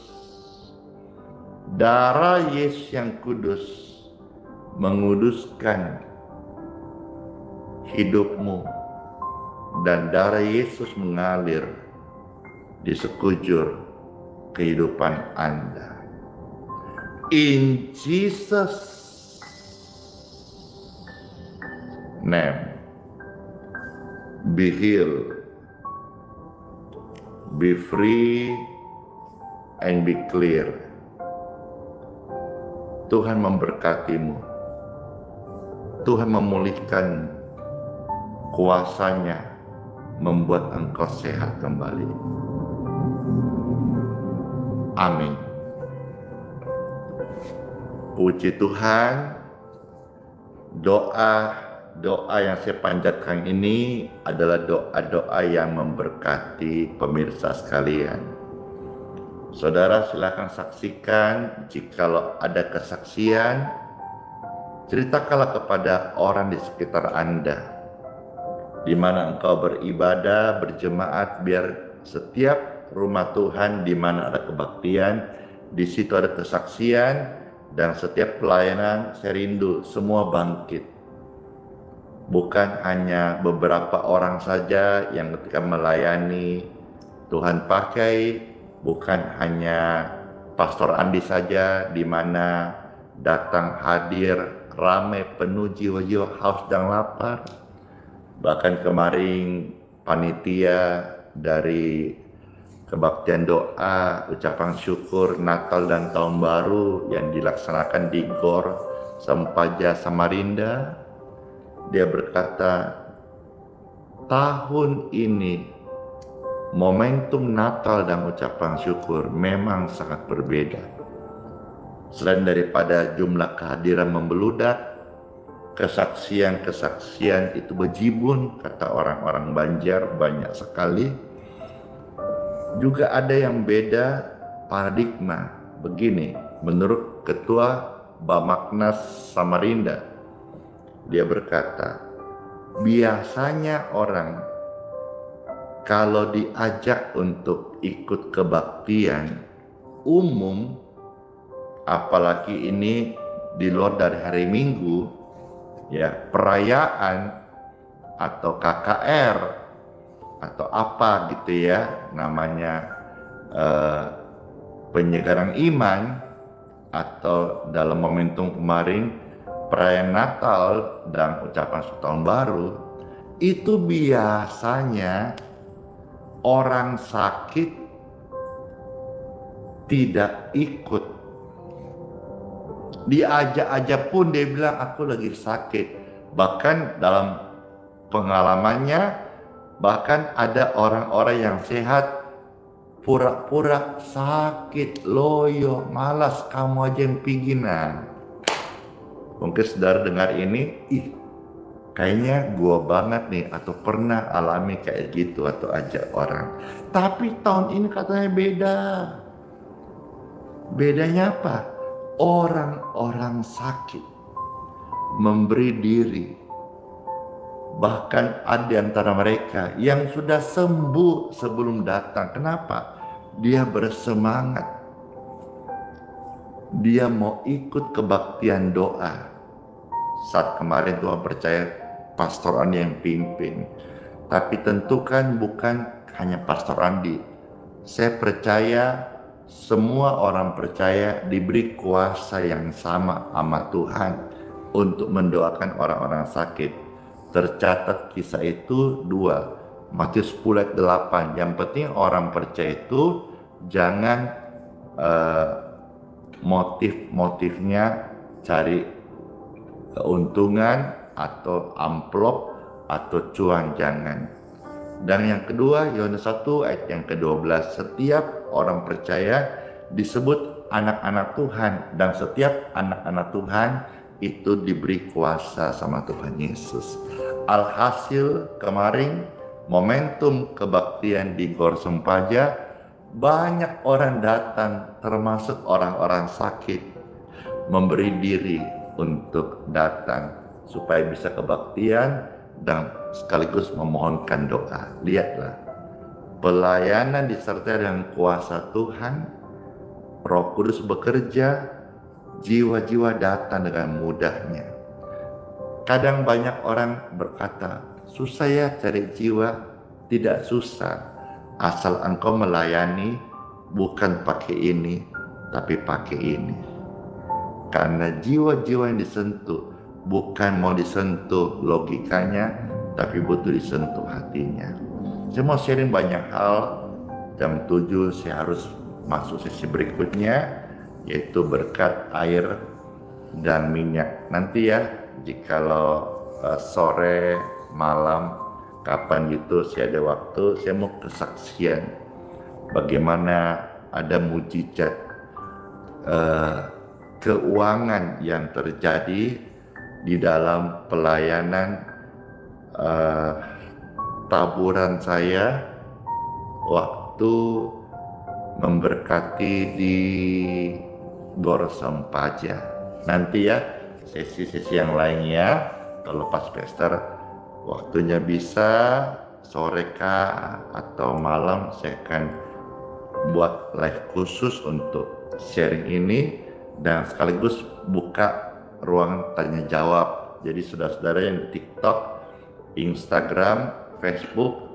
darah Yesus yang kudus menguduskan hidupmu, dan darah Yesus mengalir di sekujur kehidupan Anda. In Jesus' name, be healed, be free, and be clear. Tuhan memberkatimu. Tuhan memulihkan kuasanya, membuat engkau sehat kembali. Amin. Puji Tuhan. Doa yang saya panjatkan ini adalah doa-doa yang memberkati pemirsa sekalian. Saudara silakan saksikan, jikalau ada kesaksian, ceritakanlah kepada orang di sekitar Anda, di mana engkau beribadah, berjemaat, biar setiap rumah Tuhan di mana ada kebaktian, di situ ada kesaksian, dan setiap pelayanan saya rindu semua bangkit. Bukan hanya beberapa orang saja yang ketika melayani Tuhan pakai, bukan hanya Pastor Andi saja di mana datang hadir ramai penuh jiwa-jiwa haus dan lapar. Bahkan kemarin panitia dari kebaktian doa, ucapan syukur Natal dan Tahun Baru yang dilaksanakan di Gor Sempaja Samarinda, dia berkata, tahun ini momentum Natal dan ucapan syukur memang sangat berbeda. Selain daripada jumlah kehadiran membeludak, kesaksian-kesaksian itu bejibun, kata orang-orang Banjar, banyak sekali. Juga ada yang beda paradigma. Begini, menurut Ketua Bamaknas Samarinda, dia berkata, biasanya orang kalau diajak untuk ikut kebaktian umum, apalagi ini di luar dari hari Minggu, ya perayaan atau KKR atau apa gitu ya, namanya penyegaran iman, atau dalam momentum kemarin perayaan Natal dan ucapan Tahun Baru, itu biasanya orang sakit tidak ikut. Diajak aja pun dia bilang aku lagi sakit. Bahkan dalam pengalamannya, bahkan ada orang-orang yang sehat pura-pura sakit, loyo, malas, kamu aja yang piginan. Mungkin saudara dengar ini, kayaknya gua banget nih, atau pernah alami kayak gitu, atau ajak orang. Tapi tahun ini katanya beda. Bedanya apa? Orang-orang sakit memberi diri. Bahkan ada di antara mereka yang sudah sembuh sebelum datang. Kenapa? Dia bersemangat. Dia mau ikut kebaktian doa. Saat kemarin Tuhan percaya Pastor Andi yang pimpin. Tapi tentu kan bukan hanya Pastor Andi. Saya percaya semua orang percaya diberi kuasa yang sama sama Tuhan untuk mendoakan orang-orang sakit. Tercatat kisah itu 2, Matius 10 ayat 8. Yang penting orang percaya itu jangan motif-motifnya cari keuntungan atau amplop atau cuan, jangan. Dan yang kedua, Yohanes 1 ayat yang ke-12, setiap orang percaya disebut anak-anak Tuhan, dan setiap anak-anak Tuhan itu diberi kuasa sama Tuhan Yesus. Alhasil kemarin momentum kebaktian di Gor Sempaja, banyak orang datang, termasuk orang-orang sakit, memberi diri untuk datang supaya bisa kebaktian dan sekaligus memohonkan doa. Lihatlah, pelayanan disertai dengan kuasa Tuhan, Roh Kudus bekerja, jiwa-jiwa datang dengan mudahnya. Kadang banyak orang berkata, susah ya cari jiwa. Tidak susah, asal engkau melayani bukan pakai ini, tapi pakai ini. Karena jiwa-jiwa yang disentuh bukan mau disentuh logikanya, tapi butuh disentuh hatinya. Saya mau sharing banyak hal. Jam 7 saya harus masuk sesi berikutnya, yaitu berkat air dan minyak. Nanti ya, jikalau sore, malam, kapan gitu saya ada waktu, saya mau kesaksian bagaimana ada mujizat keuangan yang terjadi di dalam pelayanan taburan saya waktu memberkati di Gor Sempaja. Nanti ya, sesi-sesi yang lainnya, kalau pas pester waktunya bisa sore kah atau malam, saya akan buat live khusus untuk sharing ini dan sekaligus buka ruang tanya jawab. Jadi saudara-saudara yang di TikTok, Instagram, Facebook,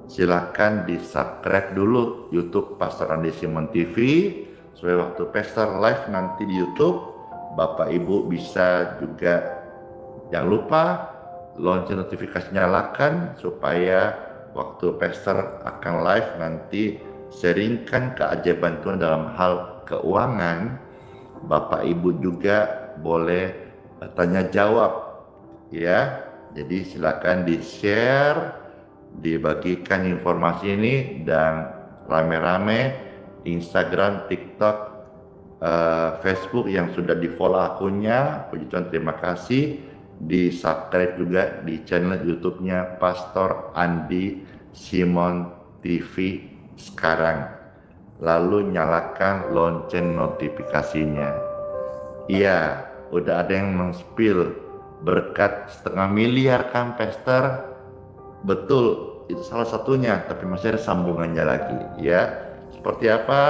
silakan di subscribe dulu YouTube Pastor Andi Simon TV supaya waktu Pastor live nanti di YouTube, Bapak Ibu bisa juga, jangan lupa lonceng notifikasi nyalakan supaya waktu Pastor akan live nanti sharingkan keajaiban Tuhan dalam hal keuangan. Bapak Ibu juga boleh tanya jawab ya. Jadi silakan di-share, dibagikan informasi ini dan rame-rame Instagram, TikTok, Facebook yang sudah di-follow akunnya. Puji Tuhan, terima kasih. Di-subscribe juga di channel YouTube-nya Pastor Andi Simon TV sekarang. Lalu nyalakan lonceng notifikasinya. Iya, udah ada yang men-spill berkat 500 miliar kan Pastor? Betul, itu salah satunya, tapi masih ada sambungannya lagi ya. Seperti apa?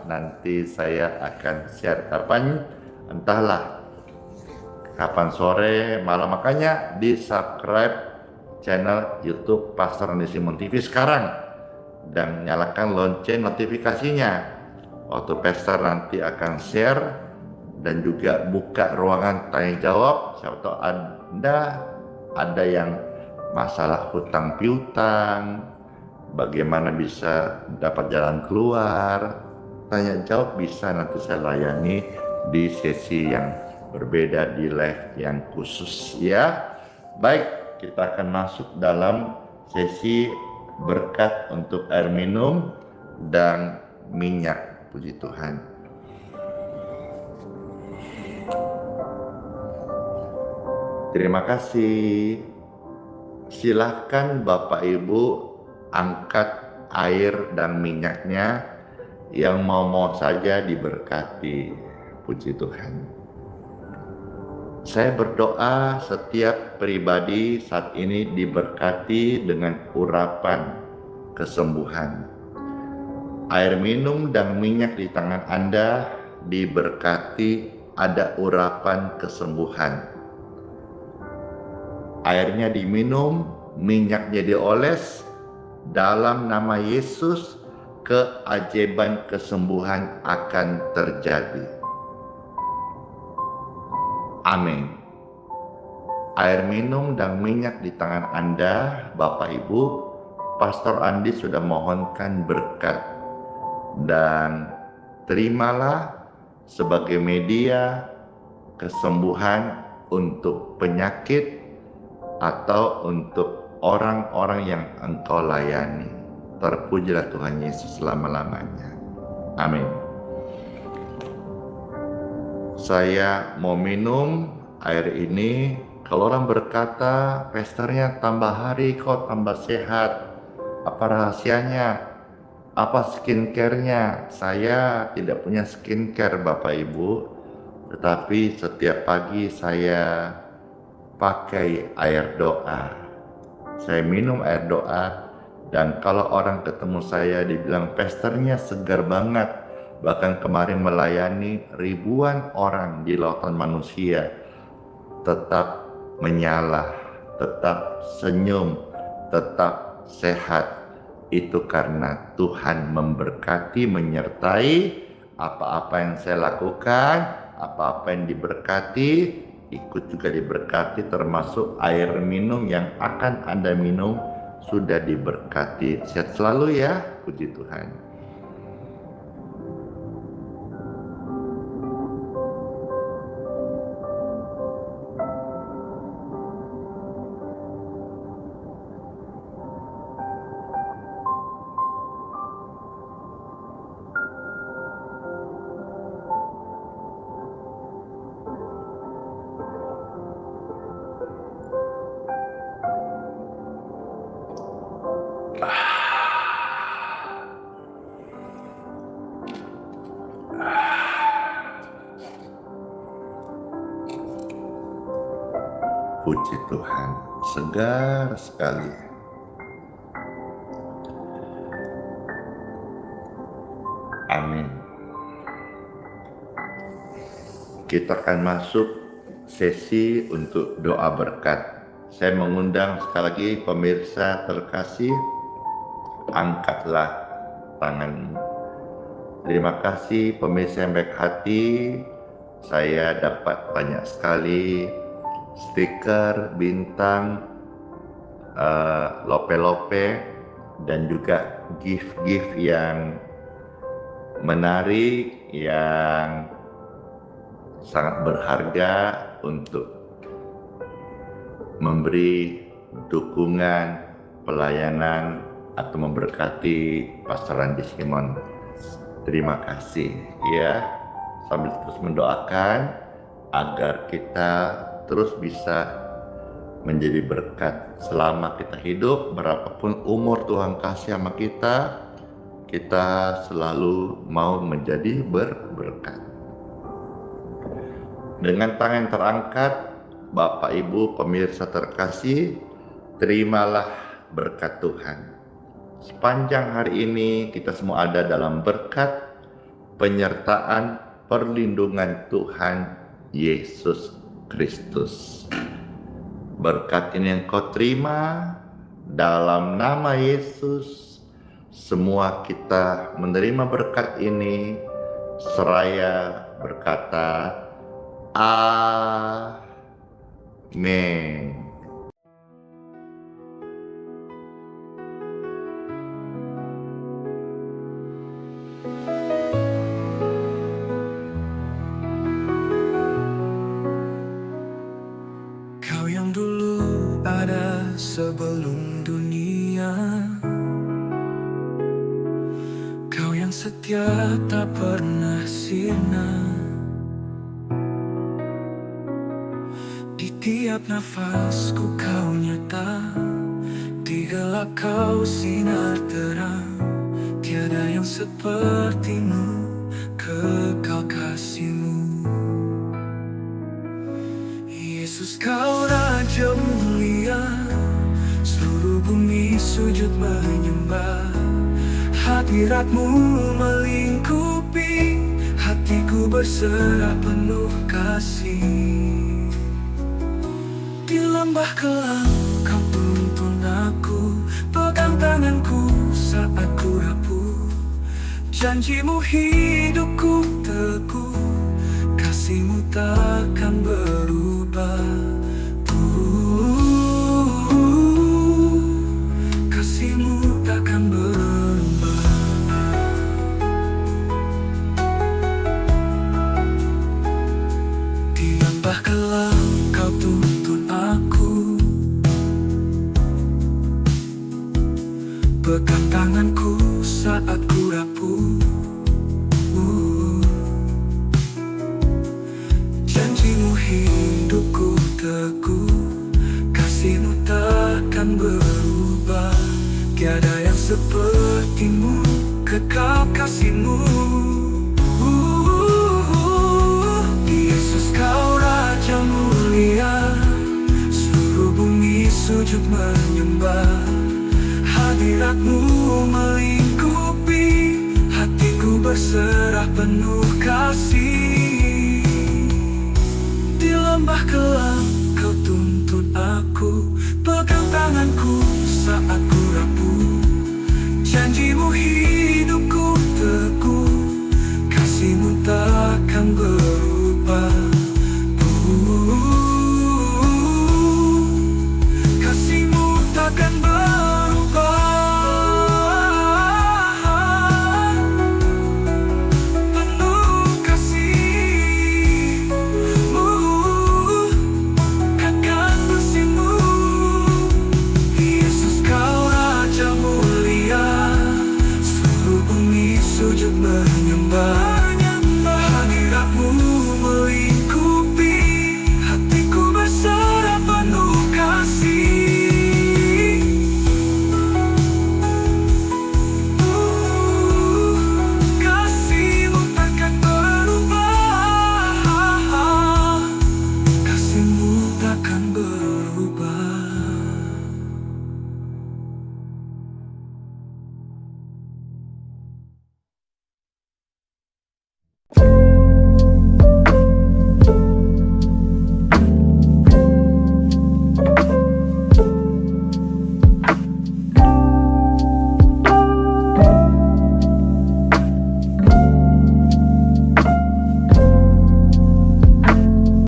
Nanti saya akan share kapan, entahlah kapan sore, malam. Makanya di subscribe channel YouTube Pastor Andi Simon TV sekarang dan nyalakan lonceng notifikasinya. Waktu Pastor nanti akan share dan juga buka ruangan tanya jawab. Siapa tahu Anda ada yang masalah hutang piutang, bagaimana bisa dapat jalan keluar, tanya jawab bisa nanti saya layani di sesi yang berbeda, di live yang khusus ya. Baik, kita akan masuk dalam sesi berkat untuk air minum dan minyak. Puji Tuhan. Terima kasih. Silahkan Bapak Ibu angkat air dan minyaknya, yang mau saja diberkati. Puji Tuhan. Saya berdoa setiap pribadi saat ini diberkati dengan urapan kesembuhan. Air minum dan minyak di tangan Anda diberkati, ada urapan kesembuhan. Airnya diminum, minyaknya dioles, dalam nama Yesus keajaiban kesembuhan akan terjadi. Amin. Air minum dan minyak di tangan Anda, Bapak Ibu, Pastor Andi sudah mohonkan berkat. Dan terimalah sebagai media kesembuhan untuk penyakit atau untuk orang-orang yang Engkau layani. Terpujilah Tuhan Yesus selama-lamanya. Amin. Saya mau minum air ini. Kalau orang berkata, pastornya tambah hari kok tambah sehat. Apa rahasianya? Apa skincare-nya? Saya tidak punya skincare Bapak Ibu. Tetapi setiap pagi saya pakai air doa. Saya minum air doa. Dan kalau orang ketemu saya dibilang pastornya segar banget. Bahkan kemarin melayani ribuan orang di lautan manusia, tetap menyala, tetap senyum, tetap sehat. Itu karena Tuhan memberkati, menyertai apa-apa yang saya lakukan, apa-apa yang diberkati, ikut juga diberkati, termasuk air minum yang akan Anda minum sudah diberkati. Sehat selalu ya, puji Tuhan. Puji Tuhan, segar sekali. Amin. Kita akan masuk sesi untuk doa berkat. Saya mengundang sekali lagi pemirsa terkasih, angkatlah tanganmu. Terima kasih pemirsa yang baik hati. Saya dapat banyak sekali stiker, bintang, lope-lope, dan juga gift-gift yang menarik, yang sangat berharga untuk memberi dukungan, pelayanan, atau memberkati Pastor Andi Simon. Terima kasih ya, sambil terus mendoakan agar kita terus bisa menjadi berkat selama kita hidup. Berapapun umur Tuhan kasih sama kita selalu mau menjadi berkat. Dengan tangan terangkat, Bapak Ibu pemirsa terkasih, terimalah berkat Tuhan. Sepanjang hari ini kita semua ada dalam berkat penyertaan perlindungan Tuhan Yesus Kristus. Berkat ini yang kau terima dalam nama Yesus. Semua kita menerima berkat ini seraya berkata Amin. Kau yang dulu ada sebelum dunia, Kau yang setia tak pernah sirna. Di tiap nafasku kau nyata, di gelap kau sinar terang. Tiada yang sepertimu, kekal kasih-Mu. Yesus kau Raja mulia, seluruh bumi sujud menyembah. Hadirat-Mu melingkupi, hatiku berserah penuh kasih. Di lembah kelam kau tuntun aku, pegang tanganku saat ku rapuh. Janji-Mu hidupku teguh, kasih-Mu takkan berubah. Kasih-Mu takkan berubah. Di lembah kelam kau tuntun aku, pegang tanganku saat ku rapuh. Janji-Mu hidupku teguh, kasih-Mu takkan berubah. Tiada yang seperti-Mu, kekal kasih-Mu. Yesus kau Raja mulia, seluruh bumi sujud menyembah. Hadirat-Mu melingkupi, hatiku berserah penuh kasih.